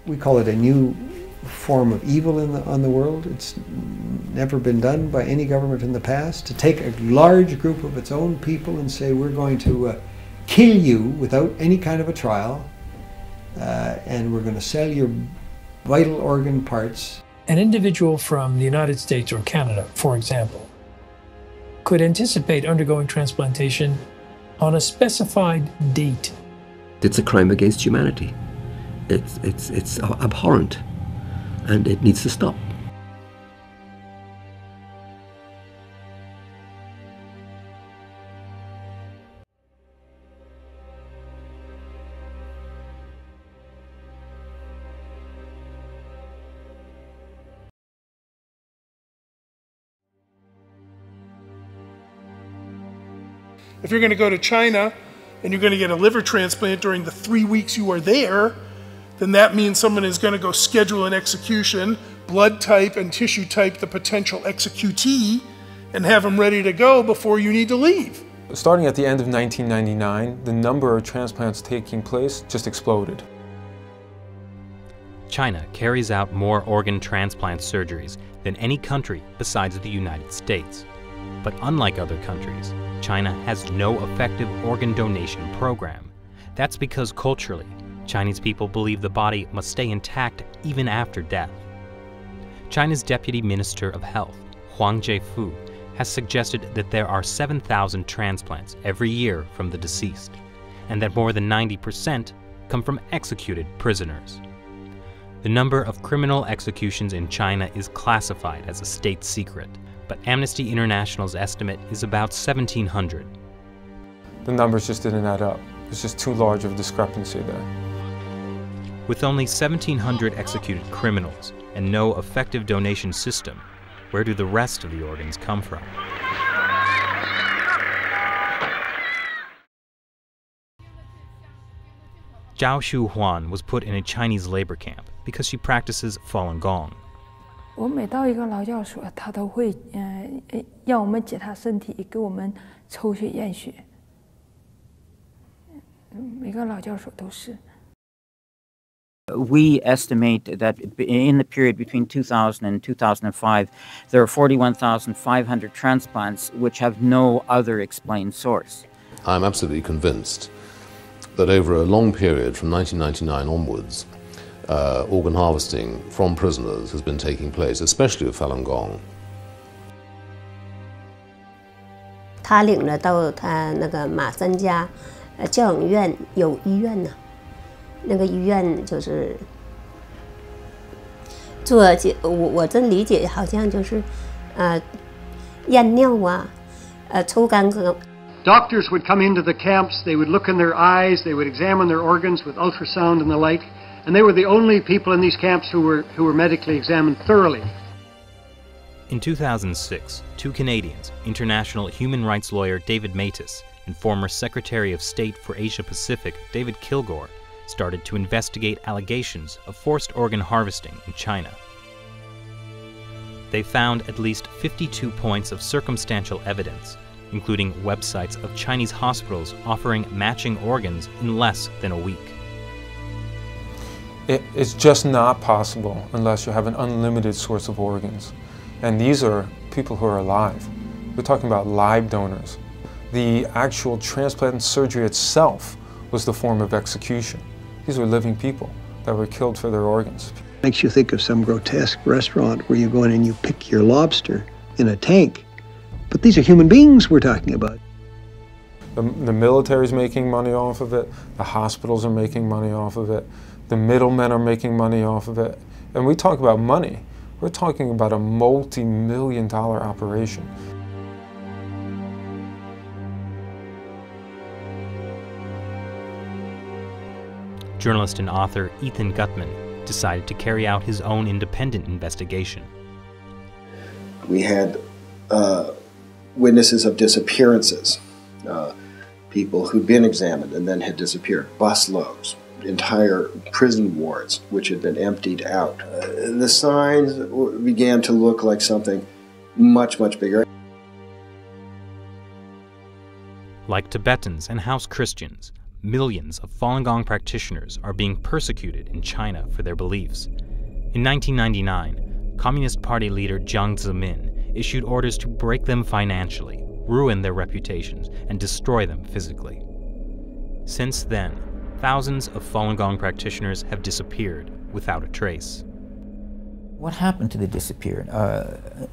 We call it a new form of evil on the world. It's never been done by any government in the past, to take a large group of its own people and say, we're going to kill you without any kind of a trial, and we're going to sell your vital organ parts. An individual from the United States or Canada, for example, could anticipate undergoing transplantation on a specified date. It's a crime against humanity. It's abhorrent, and it needs to stop. If you're going to go to China and you're going to get a liver transplant during the 3 weeks you are there, then that means someone is going to go schedule an execution, blood type and tissue type the potential executee, and have them ready to go before you need to leave. Starting at the end of 1999, the number of transplants taking place just exploded. China carries out more organ transplant surgeries than any country besides the United States. But unlike other countries, China has no effective organ donation program. That's because culturally, Chinese people believe the body must stay intact even after death. China's Deputy Minister of Health, Huang Zhefu, has suggested that there are 7,000 transplants every year from the deceased, and that more than 90% come from executed prisoners. The number of criminal executions in China is classified as a state secret, but Amnesty International's estimate is about 1,700. The numbers just didn't add up. There's just too large of a discrepancy there. With only 1,700 executed criminals and no effective donation system, where do the rest of the organs come from? Zhao Shuhuan was put in a Chinese labor camp because she practices Falun Gong. 我每到一个劳教所，他都会让我们检查身体，给我们抽血验血。每个劳教所都是。 We estimate that in the period between 2000 and 2005, there are 41,500 transplants which have no other explained source. I'm absolutely convinced that over a long period from 1999 onwards, organ harvesting from prisoners has been taking place, especially with Falun Gong. 他领了到他那个马三家教养院有医院呢，那个医院就是做我这理解好像就是验尿啊，抽干咳。 Doctors would come into the camps, they would look in their eyes, they would examine their organs with ultrasound and the like. And they were the only people in these camps who were medically examined thoroughly. In 2006, two Canadians, international human rights lawyer David Matus and former Secretary of State for Asia Pacific David Kilgore, started to investigate allegations of forced organ harvesting in China. They found at least 52 points of circumstantial evidence, including websites of Chinese hospitals offering matching organs in less than a week. It's just not possible unless you have an unlimited source of organs. And these are people who are alive. We're talking about live donors. The actual transplant surgery itself was the form of execution. These were living people that were killed for their organs. Makes you think of some grotesque restaurant where you go in and you pick your lobster in a tank. But these are human beings we're talking about. The military's making money off of it. The hospitals are making money off of it. The middlemen are making money off of it. And we talk about money. We're talking about a multi-million-dollar operation. Journalist and author Ethan Gutman decided to carry out his own independent investigation. We had witnesses of disappearances, people who'd been examined and then had disappeared, busloads, entire prison wards which had been emptied out. The signs began to look like something much, much bigger. Like Tibetans and house Christians, millions of Falun Gong practitioners are being persecuted in China for their beliefs. In 1999, Communist Party leader Jiang Zemin issued orders to break them financially, ruin their reputations, and destroy them physically. Since then, thousands of Falun Gong practitioners have disappeared without a trace. What happened to the disappeared?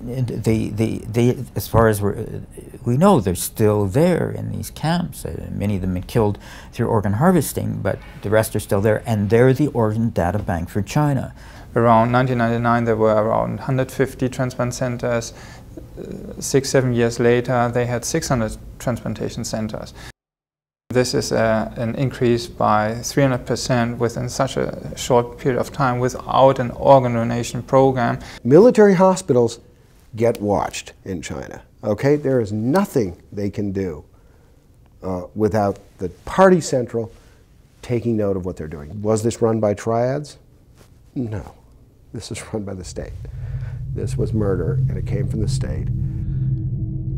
They, as far as we know, they're still there in these camps. Many of them been killed through organ harvesting, but the rest are still there, and they're the organ data bank for China. Around 1999, there were around 150 transplant centers. 6-7 years later, they had 600 transplantation centers. This is an increase by 300% within such a short period of time without an organ donation program. Military hospitals get watched in China, okay? There is nothing they can do without the party central taking note of what they're doing. Was this run by triads? No. This is run by the state. This was murder, and it came from the state.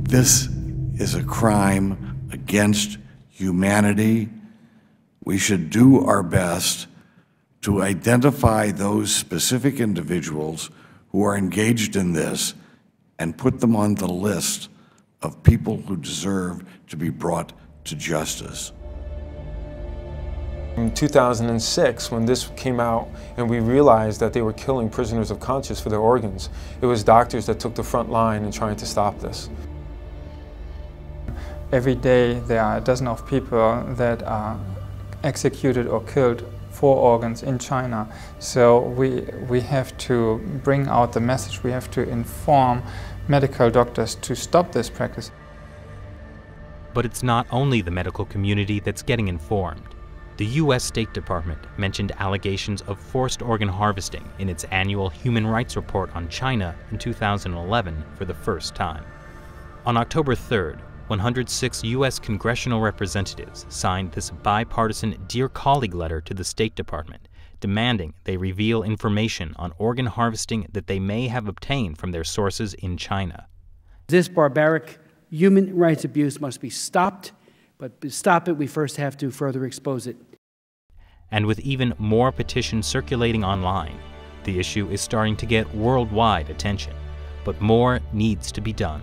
This is a crime against humanity. We should do our best to identify those specific individuals who are engaged in this and put them on the list of people who deserve to be brought to justice. In 2006, when this came out and we realized that they were killing prisoners of conscience for their organs, it was doctors that took the front line in trying to stop this. Every day there are a dozen of people that are executed or killed for organs in China. So we have to bring out the message, we have to inform medical doctors to stop this practice. But it's not only the medical community that's getting informed. The U.S. State Department mentioned allegations of forced organ harvesting in its annual Human Rights Report on China in 2011 for the first time. On October 3rd, 106 U.S. congressional representatives signed this bipartisan Dear Colleague letter to the State Department, demanding they reveal information on organ harvesting that they may have obtained from their sources in China. This barbaric human rights abuse must be stopped. But to stop it, we first have to further expose it. And with even more petitions circulating online, the issue is starting to get worldwide attention. But more needs to be done.